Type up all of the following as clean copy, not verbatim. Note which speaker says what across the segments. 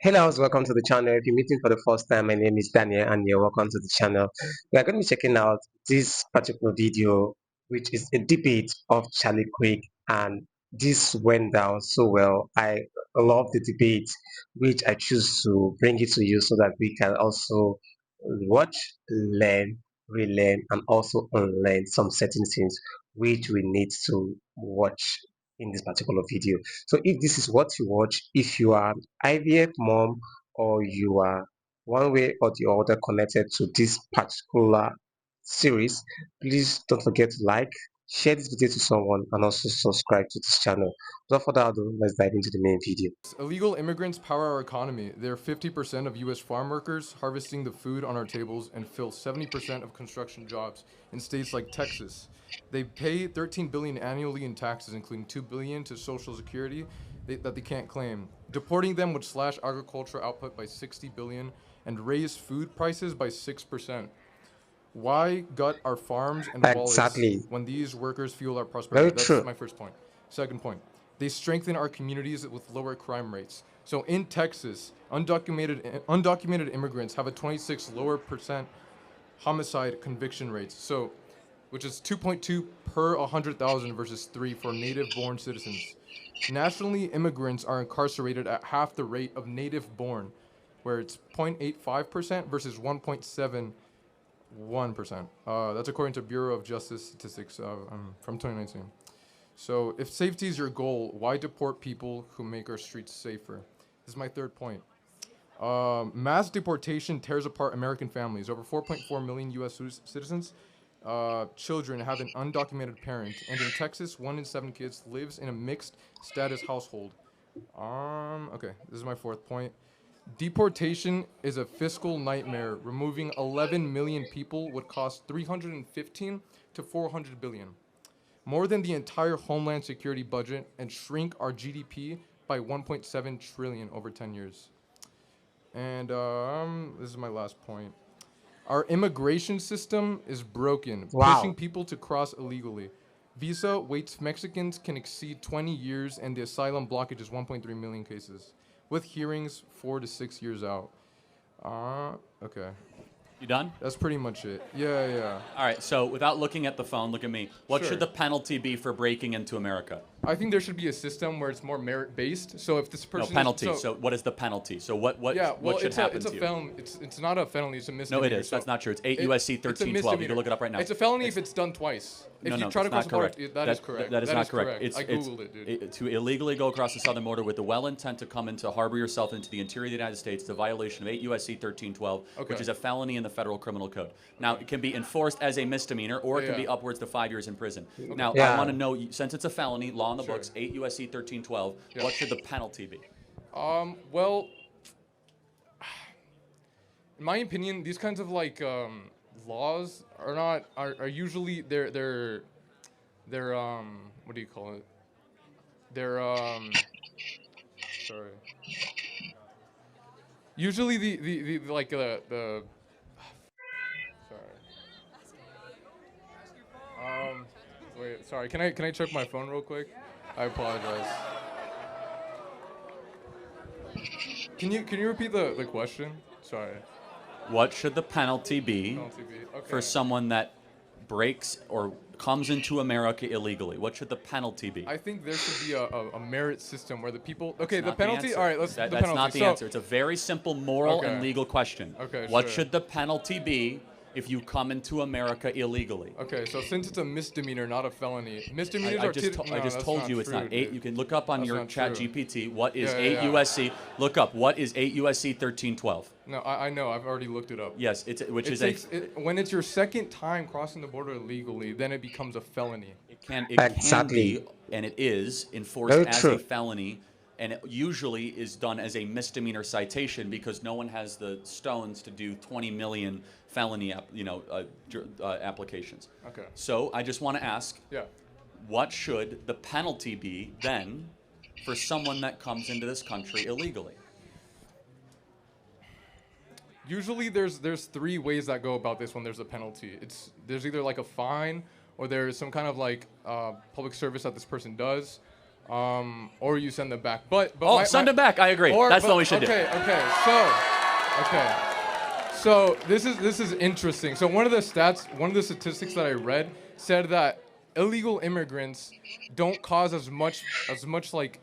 Speaker 1: Hello, welcome to the channel. If you're meeting for the first time, my name is Daniel and you're welcome to the channel. We are going to be checking out this particular video, which is a debate of Charlie Quick, and this went down so well. I love the debate, which I choose to bring it to you so that we can also watch, learn, relearn, and also unlearn some certain things which we need to watch in this particular video. So if this is what you watch, if you are IVF mom or you are one way or the other connected to this particular series, please don't forget to like, share this video to someone, and also subscribe to this channel. Without further ado, let's dive into the main video.
Speaker 2: Illegal immigrants power our economy. They're 50% of U.S. farm workers, harvesting the food on our tables, and fill 70% of construction jobs in states like Texas. They pay 13 billion annually in taxes, including 2 billion to Social Security that they can't claim. Deporting them would slash agricultural output by 60 billion and raise food prices by 6%. Why gut our farms and wallets
Speaker 1: Exactly.
Speaker 2: when these workers fuel our prosperity?
Speaker 1: Very
Speaker 2: That's
Speaker 1: true.
Speaker 2: my first point. Second point, they strengthen our communities with lower crime rates. So in Texas, undocumented immigrants have a 26 lower percent homicide conviction rates. So, which is 2.2 per 100,000 versus 3 for native-born citizens. Nationally, immigrants are incarcerated at half the rate of native-born, where it's 0.85% versus 1.71%. That's according to Bureau of Justice Statistics from 2019. So, if safety is your goal, why deport people who make our streets safer? This is my third point. Mass deportation tears apart American families. Over 4.4 million U.S. citizens, children have an undocumented parent, and in Texas, 1 in 7 kids lives in a mixed status household. Okay, this is my fourth point. Deportation is a fiscal nightmare. Removing 11 million people would cost 315 to 400 billion, more than the entire Homeland Security budget, and shrink our GDP by 1.7 trillion over 10 years. And this is my last point. Our immigration system is broken, pushing
Speaker 1: Wow.
Speaker 2: people to cross illegally. Visa waits Mexicans can exceed 20 years, and the asylum blockage is 1.3 million cases, with hearings 4 to 6 years out. Okay.
Speaker 3: You done?
Speaker 2: That's pretty much it. Yeah, yeah.
Speaker 3: All right, so without looking at the phone, look at me. What
Speaker 2: Sure.
Speaker 3: should the penalty be for breaking into America?
Speaker 2: I think there should be a system where it's more merit based. So if this
Speaker 3: No,
Speaker 2: person
Speaker 3: penalty.
Speaker 2: is,
Speaker 3: So what is the penalty? So what
Speaker 2: yeah, well,
Speaker 3: what should happen
Speaker 2: it's
Speaker 3: to
Speaker 2: a
Speaker 3: you?
Speaker 2: felony. It's not a felony. It's a
Speaker 3: No,
Speaker 2: misdemeanor.
Speaker 3: it is.
Speaker 2: So
Speaker 3: That's not true. It's 8
Speaker 2: it-
Speaker 3: USC
Speaker 2: it's a
Speaker 3: 1312. You
Speaker 2: misdemeanor.
Speaker 3: can look it up right now.
Speaker 2: It's a felony if it's done twice. If
Speaker 3: No,
Speaker 2: you
Speaker 3: no,
Speaker 2: try to
Speaker 3: that's
Speaker 2: cross
Speaker 3: not
Speaker 2: the border,
Speaker 3: correct.
Speaker 2: that is correct.
Speaker 3: That is not correct.
Speaker 2: Correct. I googled it, dude.
Speaker 3: To illegally go across the southern border with the well intent to come into harbor yourself into the interior of the United States, the violation of 8 USC 1312, which
Speaker 2: Okay.
Speaker 3: is a felony in the federal criminal code. Now, it can be enforced as a misdemeanor, or it can
Speaker 2: Yeah.
Speaker 3: be upwards to 5 years in prison. Now, I
Speaker 1: Yeah.
Speaker 3: want to know, since it's a felony, law in the
Speaker 2: Sure.
Speaker 3: books, 8 USC 1312,
Speaker 2: Yeah.
Speaker 3: what should the penalty be?
Speaker 2: Well, in my opinion, these kinds of laws are usually they're what do you call it? They're sorry. Usually the like the sorry. Wait, sorry. Can I check my phone real quick? I apologize. Can you repeat the question? Sorry.
Speaker 3: What should the penalty be
Speaker 2: Penalty B. Okay.
Speaker 3: for someone that breaks or comes into America illegally? What should the penalty be?
Speaker 2: I think there should be a merit system where the people. Okay, the
Speaker 3: Not
Speaker 2: penalty.
Speaker 3: answer.
Speaker 2: All right, let's
Speaker 3: That-
Speaker 2: the
Speaker 3: that's
Speaker 2: penalty.
Speaker 3: not the
Speaker 2: So-
Speaker 3: answer. It's a very simple moral
Speaker 2: Okay.
Speaker 3: and legal question.
Speaker 2: Okay,
Speaker 3: What
Speaker 2: sure.
Speaker 3: should the penalty be if you come into America illegally?
Speaker 2: Okay, so since it's a misdemeanor, not a felony, misdemeanors
Speaker 3: I
Speaker 2: are.
Speaker 3: just,
Speaker 2: no,
Speaker 3: I just
Speaker 2: that's
Speaker 3: told you it's
Speaker 2: true,
Speaker 3: not 8.
Speaker 2: dude.
Speaker 3: You can look up on
Speaker 2: That's
Speaker 3: your
Speaker 2: not
Speaker 3: chat
Speaker 2: true.
Speaker 3: GPT what is
Speaker 2: Yeah,
Speaker 3: 8
Speaker 2: yeah, yeah.
Speaker 3: USC. Look up what is 8 USC 1312.
Speaker 2: No, I know. I've already looked it up.
Speaker 3: Yes, it's which
Speaker 2: It
Speaker 3: is
Speaker 2: takes, when it's your second time crossing the border illegally, then it becomes a felony.
Speaker 3: it can
Speaker 1: Exactly.
Speaker 3: be and it is enforced
Speaker 1: Very
Speaker 3: as a
Speaker 1: true.
Speaker 3: felony, and it usually is done as a misdemeanor citation because no one has the stones to do 20 million felony applications.
Speaker 2: Okay.
Speaker 3: So I just want to ask,
Speaker 2: Yeah.
Speaker 3: what should the penalty be then for someone that comes into this country illegally?
Speaker 2: Usually there's three ways that go about this when there's a penalty. There's either like a fine or there's some kind of public service that this person does, or you send them back. But
Speaker 3: Oh, send them back. I agree. That's what we should do.
Speaker 2: Okay. So this is interesting. So one of the statistics that I read said that illegal immigrants don't cause as much like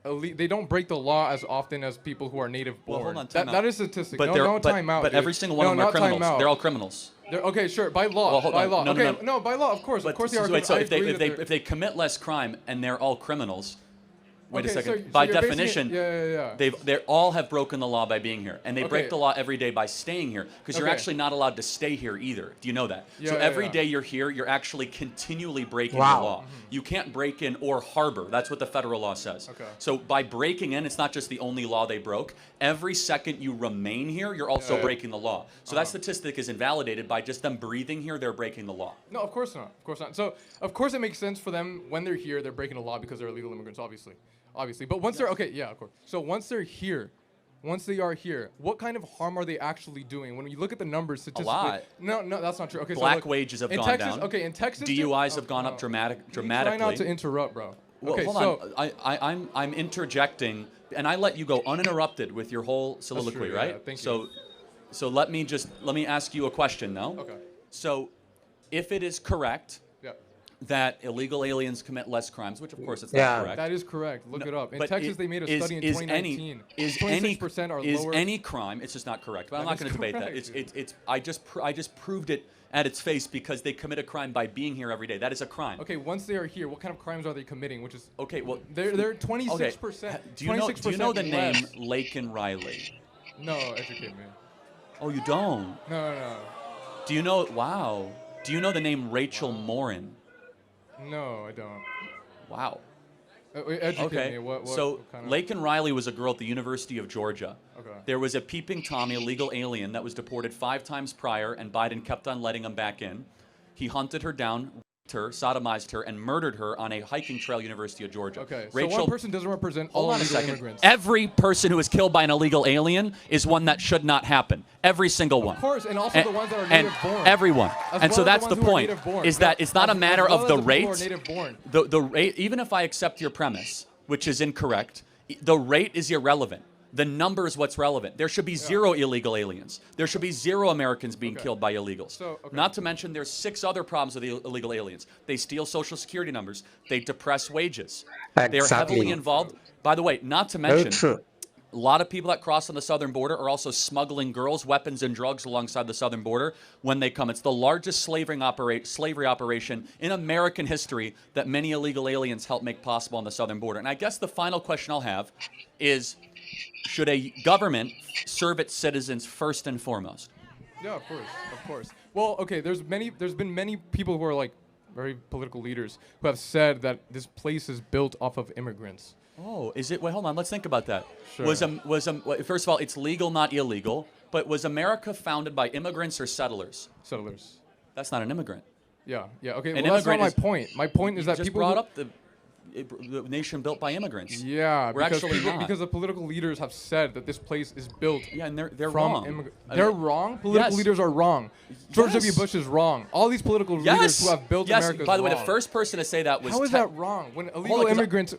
Speaker 2: they don't break the law as often as people who are native born.
Speaker 3: Well, hold on, time out.
Speaker 2: That is statistic.
Speaker 3: But
Speaker 2: Time out.
Speaker 3: But
Speaker 2: dude.
Speaker 3: every single one of them are criminals. They're all criminals.
Speaker 2: Okay, sure. By law.
Speaker 3: Well, hold
Speaker 2: by
Speaker 3: on.
Speaker 2: law.
Speaker 3: No,
Speaker 2: okay,
Speaker 3: no.
Speaker 2: by law, of course.
Speaker 3: But
Speaker 2: Of course they are.
Speaker 3: wait, so
Speaker 2: I
Speaker 3: if
Speaker 2: agree that
Speaker 3: they commit less crime and they're all criminals, wait a
Speaker 2: Okay,
Speaker 3: second.
Speaker 2: so
Speaker 3: By
Speaker 2: you're basing
Speaker 3: definition,
Speaker 2: it-
Speaker 3: they all have broken the law by being here, and they break
Speaker 2: Okay.
Speaker 3: the law every day by staying here because you're
Speaker 2: Okay.
Speaker 3: actually not allowed to stay here either. Do you know that?
Speaker 2: Yeah,
Speaker 3: So
Speaker 2: yeah,
Speaker 3: every
Speaker 2: yeah.
Speaker 3: day you're here, you're actually continually breaking
Speaker 1: Wow.
Speaker 3: the law. You can't break in or harbor. That's what the federal law says.
Speaker 2: Okay.
Speaker 3: So by breaking in, it's not just the only law they broke. Every second you remain here, you're also
Speaker 2: Yeah.
Speaker 3: breaking the law. So that statistic is invalidated by just them breathing here. They're breaking the law.
Speaker 2: No, of course not. Of course not. So, of course, it makes sense for them when they're here. They're breaking the law because they're illegal immigrants, obviously. But once they're of course. So once they're here, once they are here, what kind of harm are they actually doing? When you look at the numbers statistically,
Speaker 3: lot.
Speaker 2: No, that's not true. Okay,
Speaker 3: Black
Speaker 2: so look,
Speaker 3: wages have
Speaker 2: in
Speaker 3: gone
Speaker 2: Texas,
Speaker 3: down.
Speaker 2: Okay, in Texas,
Speaker 3: DUIs have gone up
Speaker 2: Try
Speaker 3: dramatically.
Speaker 2: not to interrupt, bro.
Speaker 3: Well,
Speaker 2: Okay,
Speaker 3: hold
Speaker 2: so
Speaker 3: on. I'm interjecting, and I let you go uninterrupted with your whole soliloquy,
Speaker 2: true, yeah,
Speaker 3: right?
Speaker 2: thank you.
Speaker 3: So let me ask you a question, though.
Speaker 2: Okay.
Speaker 3: So, if it is correct
Speaker 2: Yeah,
Speaker 3: that illegal aliens commit less crimes, which of course it's
Speaker 1: Yeah.
Speaker 3: not correct.
Speaker 2: that is correct. Look it up. In
Speaker 3: But
Speaker 2: Texas, they made a study in 2019. 26% are
Speaker 3: is
Speaker 2: lower.
Speaker 3: any crime? It's just not correct. But I'm
Speaker 2: That
Speaker 3: not going
Speaker 2: is
Speaker 3: to debate that.
Speaker 2: correct.
Speaker 3: It's I just proved it at its face because they commit a crime by being here every day. That is a crime.
Speaker 2: Okay, once they are here, what kind of crimes are they committing? Which is
Speaker 3: Okay. Well,
Speaker 2: they're 26%.
Speaker 3: Okay. Do you know the name
Speaker 2: less.
Speaker 3: Laken Riley?
Speaker 2: No, educate me.
Speaker 3: Oh, you don't.
Speaker 2: No.
Speaker 3: Do you know? Wow. Do you know the name Rachel Morin?
Speaker 2: No, I don't.
Speaker 3: Wow.
Speaker 2: Educate
Speaker 3: Okay.
Speaker 2: me. What
Speaker 3: So
Speaker 2: kind of...
Speaker 3: Laken Riley was a girl at the University of Georgia.
Speaker 2: Okay.
Speaker 3: There was a peeping Tommy, illegal alien, that was deported 5 times prior, and Biden kept on letting him back in. He hunted her down, raped her, sodomized her, and murdered her on a hiking trail, University of Georgia.
Speaker 2: Okay, so
Speaker 3: Rachel,
Speaker 2: one person doesn't represent
Speaker 3: hold
Speaker 2: all
Speaker 3: on a
Speaker 2: illegal
Speaker 3: second.
Speaker 2: immigrants.
Speaker 3: Every person who is killed by an illegal alien is one that should not happen. Every single one.
Speaker 2: Of course, and also the ones that are
Speaker 3: and
Speaker 2: native born.
Speaker 3: everyone.
Speaker 2: As
Speaker 3: And so
Speaker 2: well as
Speaker 3: that's
Speaker 2: the
Speaker 3: the
Speaker 2: ones who are
Speaker 3: point.
Speaker 2: native born.
Speaker 3: Is that it's not a
Speaker 2: As
Speaker 3: matter
Speaker 2: well
Speaker 3: of
Speaker 2: as
Speaker 3: the
Speaker 2: the people who are
Speaker 3: rate.
Speaker 2: native born.
Speaker 3: The rate, even if I accept your premise, which is incorrect, the rate is irrelevant. The number is what's relevant. There should be 0 illegal aliens. There should be 0 Americans being
Speaker 2: Okay.
Speaker 3: killed by illegals.
Speaker 2: So, okay.
Speaker 3: Not to mention there's 6 other problems with illegal aliens. They steal Social Security numbers. They depress wages. They're
Speaker 1: Exactly.
Speaker 3: heavily involved. By the way, not to
Speaker 1: Very
Speaker 3: mention,
Speaker 1: true.
Speaker 3: a lot of people that cross on the southern border are also smuggling girls, weapons, and drugs alongside the southern border when they come. It's the largest slavery operation in American history that many illegal aliens help make possible on the southern border. And I guess the final question I'll have is, should a government serve its citizens first and foremost?
Speaker 2: Yeah, of course. Well, okay, there's been many people who are like very political leaders who have said that this place is built off of immigrants.
Speaker 3: Oh, is it? Wait, hold on. Let's think about that.
Speaker 2: Sure.
Speaker 3: First of all, it's legal, not illegal. But was America founded by immigrants or settlers?
Speaker 2: Settlers.
Speaker 3: That's not an immigrant.
Speaker 2: Yeah. Okay.
Speaker 3: An
Speaker 2: Well, that's not
Speaker 3: immigrant
Speaker 2: my
Speaker 3: is-
Speaker 2: point. My point is that
Speaker 3: Just
Speaker 2: people
Speaker 3: brought
Speaker 2: who-
Speaker 3: up the nation built by immigrants.
Speaker 2: Yeah,
Speaker 3: We're
Speaker 2: because
Speaker 3: actually not.
Speaker 2: because the political leaders have said that this place is built.
Speaker 3: Yeah, and they're
Speaker 2: from
Speaker 3: wrong.
Speaker 2: They're wrong. Political
Speaker 3: Yes.
Speaker 2: leaders are wrong. George
Speaker 3: Yes.
Speaker 2: W. Bush is wrong. All these political leaders
Speaker 3: Yes.
Speaker 2: who have built
Speaker 3: yes.
Speaker 2: America.
Speaker 3: By the way, the
Speaker 2: wrong.
Speaker 3: first person to say that was.
Speaker 2: How is that wrong? When illegal
Speaker 3: 'cause
Speaker 2: immigrants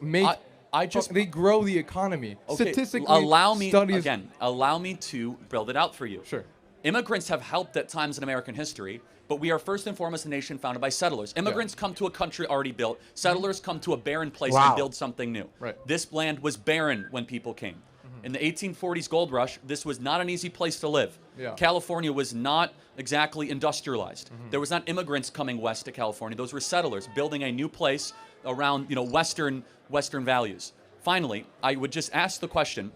Speaker 2: they grow the economy.
Speaker 3: Okay,
Speaker 2: Statistically,
Speaker 3: allow me
Speaker 2: studies.
Speaker 3: Allow me to build it out for you.
Speaker 2: Sure.
Speaker 3: Immigrants have helped at times in American history, but we are first and foremost a nation founded by settlers. Immigrants come to a country already built. Settlers come to a barren place
Speaker 1: Wow.
Speaker 3: and build something new.
Speaker 2: Right.
Speaker 3: This land was barren when people came. In the 1840s gold rush, this was not an easy place to live.
Speaker 2: Yeah.
Speaker 3: California was not exactly industrialized. There was not immigrants coming west to California. Those were settlers building a new place around, Western values. Finally, I would just ask the question,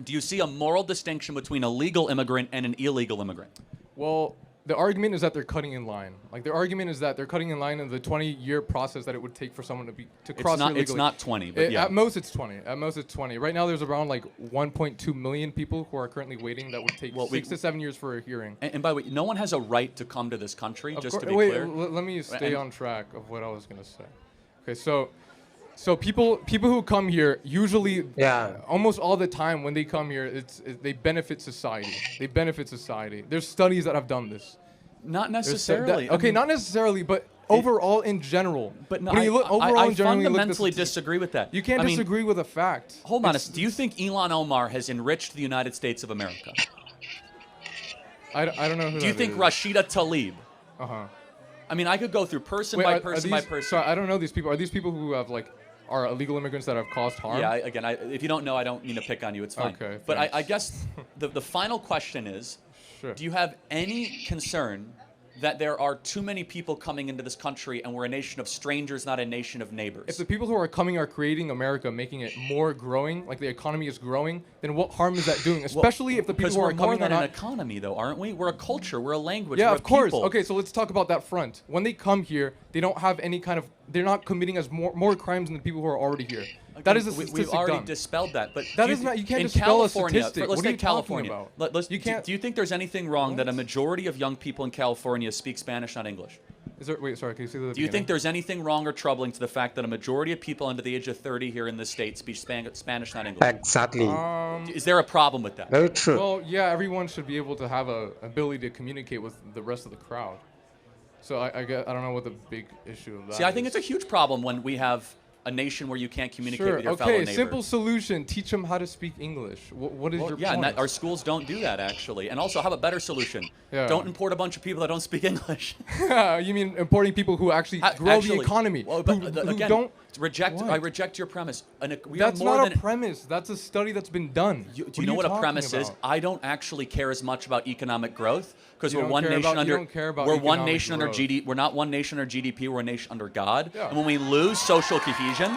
Speaker 3: do you see a moral distinction between a legal immigrant and an illegal immigrant?
Speaker 2: Well, the argument is that they're cutting in line. Like the argument is that they're cutting in line in the 20-year process that it would take for someone to cross here legally.
Speaker 3: It's not 20, but yeah.
Speaker 2: At most it's 20. At most it's 20. Right now there's around like 1.2 million people who are currently waiting that would take 6 to 7 years for a hearing.
Speaker 3: And by the way, no one has a right to come to this country,
Speaker 2: Of
Speaker 3: just to
Speaker 2: cour-
Speaker 3: be
Speaker 2: wait,
Speaker 3: clear.
Speaker 2: let me stay
Speaker 3: And-
Speaker 2: on track of what I was gonna say. Okay, so people who come here usually,
Speaker 1: Yeah.
Speaker 2: almost all the time when they come here, they benefit society. There's studies that have done this.
Speaker 3: Not
Speaker 2: There's
Speaker 3: necessarily.
Speaker 2: not necessarily, but overall in general.
Speaker 3: But no,
Speaker 2: when you look overall
Speaker 3: I
Speaker 2: in general, when you look at the
Speaker 3: fundamentally
Speaker 2: statistics,
Speaker 3: disagree with that.
Speaker 2: you can't
Speaker 3: I mean,
Speaker 2: disagree with a fact.
Speaker 3: hold on. Do you think Elon Omar has enriched the United States of America?
Speaker 2: I don't know who
Speaker 3: Do you
Speaker 2: that
Speaker 3: think
Speaker 2: is.
Speaker 3: Rashida Tlaib?
Speaker 2: Uh-huh.
Speaker 3: I mean, I could go through person
Speaker 2: Wait,
Speaker 3: by
Speaker 2: are
Speaker 3: person
Speaker 2: these,
Speaker 3: by person.
Speaker 2: So I don't know these people. Are these people who have are illegal immigrants that have caused harm?
Speaker 3: Yeah, if you don't know, I don't mean to pick on you. It's fine.
Speaker 2: Okay,
Speaker 3: But I
Speaker 2: thanks.
Speaker 3: guess the final question is,
Speaker 2: Sure.
Speaker 3: do you have any concern that there are too many people coming into this country and we're a nation of strangers, not a nation of neighbors?
Speaker 2: If the people who are coming are creating America, making it more growing, like the economy is growing, then what harm is that doing? Especially if the people
Speaker 3: Because
Speaker 2: who
Speaker 3: we're
Speaker 2: are
Speaker 3: more
Speaker 2: coming are
Speaker 3: than an
Speaker 2: not.
Speaker 3: economy, though, aren't we? We're a culture. We're a language.
Speaker 2: Yeah,
Speaker 3: we're
Speaker 2: of course.
Speaker 3: people.
Speaker 2: Okay, so let's talk about that front. When they come here, they don't have any kind of. They're not committing as more crimes than the people who are already here. That is a
Speaker 3: We've
Speaker 2: statistic
Speaker 3: already
Speaker 2: done.
Speaker 3: dispelled that. But
Speaker 2: That
Speaker 3: do
Speaker 2: is not. You can't
Speaker 3: in
Speaker 2: dispel a
Speaker 3: California,
Speaker 2: statistic.
Speaker 3: Let's
Speaker 2: What are
Speaker 3: take
Speaker 2: you talking
Speaker 3: California.
Speaker 2: about?
Speaker 3: Let's,
Speaker 2: You can't.
Speaker 3: do you think there's anything wrong that a
Speaker 2: What?
Speaker 3: majority of young people in California speak Spanish, not English?
Speaker 2: Is there? Wait, sorry. Can you say that?
Speaker 3: Do you think there's anything wrong or troubling to the fact that a majority of people under the age of 30 here in this state speak Spanish, not English?
Speaker 1: Exactly.
Speaker 3: Is there a problem with that?
Speaker 1: Very true.
Speaker 2: Well, yeah. Everyone should be able to have a ability to communicate with the rest of the crowd. So I don't know what the big issue of that.
Speaker 3: See, I think
Speaker 2: is.
Speaker 3: it's a huge problem when we have a nation where you can't communicate
Speaker 2: Sure.
Speaker 3: with your fellow
Speaker 2: Okay.
Speaker 3: neighbor.
Speaker 2: Simple solution. Teach them how to speak English. What is
Speaker 3: Well,
Speaker 2: your
Speaker 3: yeah, and
Speaker 2: point?
Speaker 3: our schools don't do that actually. And also, have a better solution.
Speaker 2: Yeah.
Speaker 3: Don't import a bunch of people that don't speak English.
Speaker 2: You mean importing people who actually grow
Speaker 3: Actually,
Speaker 2: the economy?
Speaker 3: well, but,
Speaker 2: who
Speaker 3: again,
Speaker 2: don't.
Speaker 3: reject.
Speaker 2: What?
Speaker 3: I reject your premise. We
Speaker 2: That's
Speaker 3: are more
Speaker 2: not
Speaker 3: than
Speaker 2: a premise. That's a study that's been done.
Speaker 3: Do
Speaker 2: What
Speaker 3: you
Speaker 2: are
Speaker 3: know what a
Speaker 2: talking
Speaker 3: premise is?
Speaker 2: about?
Speaker 3: I don't actually care as much about economic growth because
Speaker 2: You
Speaker 3: we're
Speaker 2: don't
Speaker 3: one
Speaker 2: care
Speaker 3: nation
Speaker 2: about- you
Speaker 3: under.
Speaker 2: don't care about
Speaker 3: We're one
Speaker 2: economic
Speaker 3: nation under
Speaker 2: growth.
Speaker 3: GDP. We're not one nation under GDP. We're a nation under God.
Speaker 2: Yeah.
Speaker 3: And when we lose social cohesion,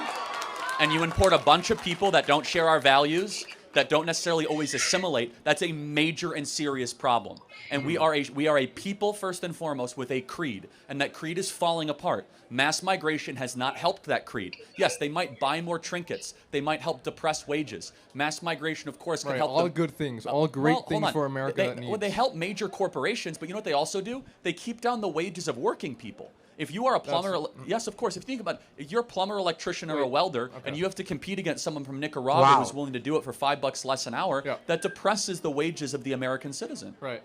Speaker 3: and you import a bunch of people that don't share our values, that don't necessarily always assimilate, that's a major and serious problem. And we are a people first and foremost with a creed, and that creed is falling apart. Mass migration has not helped that creed. Yes, they might buy more trinkets. They might help depress wages. Mass migration, of course, can
Speaker 2: Right,
Speaker 3: help
Speaker 2: all
Speaker 3: them.
Speaker 2: good things, all great
Speaker 3: Well, hold
Speaker 2: things
Speaker 3: on.
Speaker 2: for America
Speaker 3: They,
Speaker 2: that needs.
Speaker 3: well, they help major corporations, but you know what they also do? They keep down the wages of working people. If you are a plumber, yes, of course. If you think about it, if you're a plumber, electrician, or a welder, and you have to compete against someone from Nicaragua
Speaker 1: Wow.
Speaker 3: who's willing to do it for $5 less an hour,
Speaker 2: Yeah.
Speaker 3: that depresses the wages of the American citizen.
Speaker 2: Right.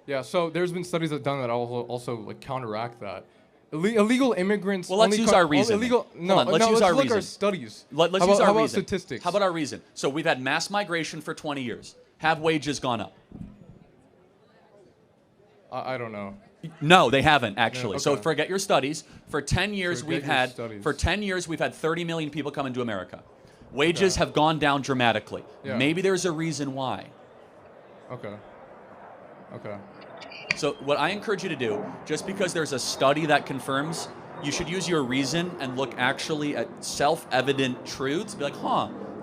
Speaker 2: Yeah. So there's been studies that have done that also like counteract that. Illegal immigrants.
Speaker 3: Well, let's
Speaker 2: only
Speaker 3: use our reason.
Speaker 2: Illegal. No,
Speaker 3: Hold on, let's
Speaker 2: no,
Speaker 3: use
Speaker 2: let's
Speaker 3: our
Speaker 2: look
Speaker 3: reason.
Speaker 2: our studies.
Speaker 3: Let's
Speaker 2: how
Speaker 3: use
Speaker 2: about,
Speaker 3: our
Speaker 2: how about
Speaker 3: reason.
Speaker 2: statistics?
Speaker 3: How about our reason? So we've had mass migration for 20 years. Have wages gone up?
Speaker 2: I don't know.
Speaker 3: No, they haven't actually.
Speaker 2: Yeah,
Speaker 3: So
Speaker 2: okay.
Speaker 3: forget your studies. For 10 years
Speaker 2: Forget
Speaker 3: we've
Speaker 2: your
Speaker 3: had
Speaker 2: studies.
Speaker 3: for 10 years we've had 30 million people come into America. Wages have gone down dramatically.
Speaker 2: Yeah.
Speaker 3: Maybe there's a reason why.
Speaker 2: Okay. Okay.
Speaker 3: So what I encourage you to do, just because there's a study that confirms, you should use your reason and look actually at self-evident truths. Be like,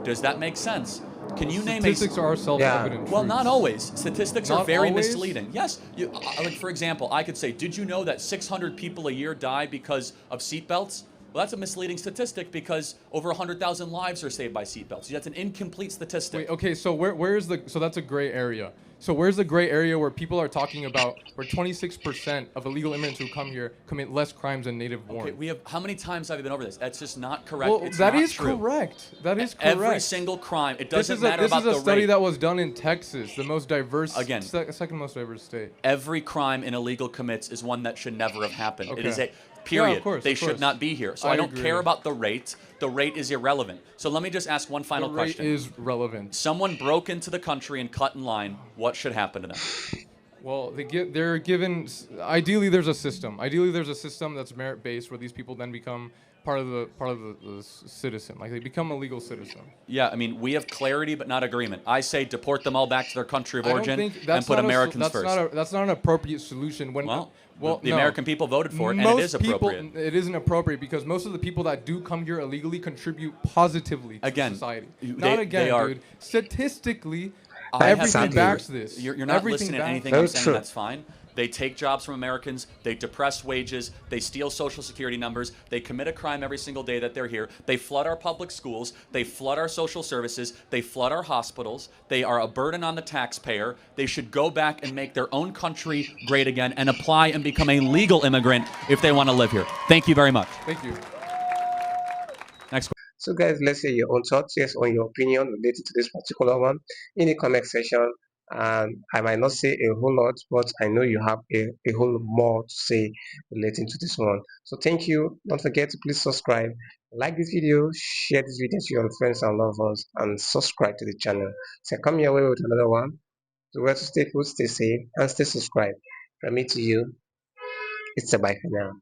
Speaker 3: does that make sense? Can you name
Speaker 2: Statistics are self-evident.
Speaker 3: Well,
Speaker 2: truths.
Speaker 3: not always. Statistics are
Speaker 2: Not
Speaker 3: very
Speaker 2: always?
Speaker 3: misleading. Yes, like for example, I could say, did you know that 600 people a year die because of seatbelts? Well, that's a misleading statistic because over 100,000 lives are saved by seatbelts. That's an incomplete statistic.
Speaker 2: Wait, okay, so where's the so that's a gray area. So where's the gray area where people are talking about where 26% of illegal immigrants who come here commit less crimes than native born?
Speaker 3: Okay, we have how many times have we been over this? That's just not correct.
Speaker 2: Well,
Speaker 3: It's
Speaker 2: that
Speaker 3: not
Speaker 2: is
Speaker 3: true.
Speaker 2: correct. That is correct.
Speaker 3: Every single crime. It
Speaker 2: This
Speaker 3: doesn't
Speaker 2: is
Speaker 3: matter
Speaker 2: this
Speaker 3: about
Speaker 2: is a
Speaker 3: the
Speaker 2: study
Speaker 3: rate.
Speaker 2: that was done in Texas, the most diverse,
Speaker 3: Again.
Speaker 2: second most diverse state.
Speaker 3: Every crime an illegal commits is one that should never have happened. It
Speaker 2: Okay.
Speaker 3: is a period.
Speaker 2: Yeah, of course,
Speaker 3: they
Speaker 2: of
Speaker 3: should
Speaker 2: course.
Speaker 3: not be here. So I, don't
Speaker 2: agree.
Speaker 3: care about the rate. The rate is irrelevant. So let me just ask one final
Speaker 2: The rate
Speaker 3: question.
Speaker 2: is relevant.
Speaker 3: Someone broke into the country and cut in line. What should happen to them?
Speaker 2: Well, they're given. Ideally, there's a system. Ideally, there's a system that's merit-based where these people then become part of the citizen. Like they become a legal citizen.
Speaker 3: Yeah, I mean, we have clarity but not agreement. I say deport them all back to their country of
Speaker 2: I don't
Speaker 3: origin
Speaker 2: think
Speaker 3: and
Speaker 2: that's
Speaker 3: put
Speaker 2: not
Speaker 3: Americans
Speaker 2: that's
Speaker 3: first.
Speaker 2: that's not an appropriate solution. When
Speaker 3: well, the
Speaker 2: no.
Speaker 3: American people voted for it, and
Speaker 2: Most
Speaker 3: it is appropriate.
Speaker 2: People, it isn't appropriate because most of the people that do come here illegally contribute positively to
Speaker 3: Again,
Speaker 2: society.
Speaker 3: they-
Speaker 2: Not again,
Speaker 3: they are-
Speaker 2: dude. Statistically,
Speaker 3: I have
Speaker 2: everything
Speaker 3: been
Speaker 2: backs
Speaker 3: here.
Speaker 2: this.
Speaker 3: You're not
Speaker 2: Everything
Speaker 3: listening to
Speaker 2: backs
Speaker 3: anything
Speaker 2: it.
Speaker 3: I'm
Speaker 1: Very
Speaker 3: saying.
Speaker 1: true.
Speaker 3: That's fine. They take jobs from Americans. They depress wages. They steal Social Security numbers. They commit a crime every single day that they're here. They flood our public schools. They flood our social services. They flood our hospitals. They are a burden on the taxpayer. They should go back and make their own country great again and apply and become a legal immigrant if they want to live here. Thank you very much.
Speaker 2: Thank you.
Speaker 3: Next question.
Speaker 1: So, guys, let's hear your own thoughts, yes, on your opinion related to this particular one in the comment section. And I might not say a whole lot, but I know you have a whole more to say relating to this one. So thank you. Don't forget to please subscribe, like this video, share this video to your friends and lovers, and subscribe to the channel. So come your way with another one. So where to stay put, stay safe, and stay subscribed. From me to you, it's a bye for now.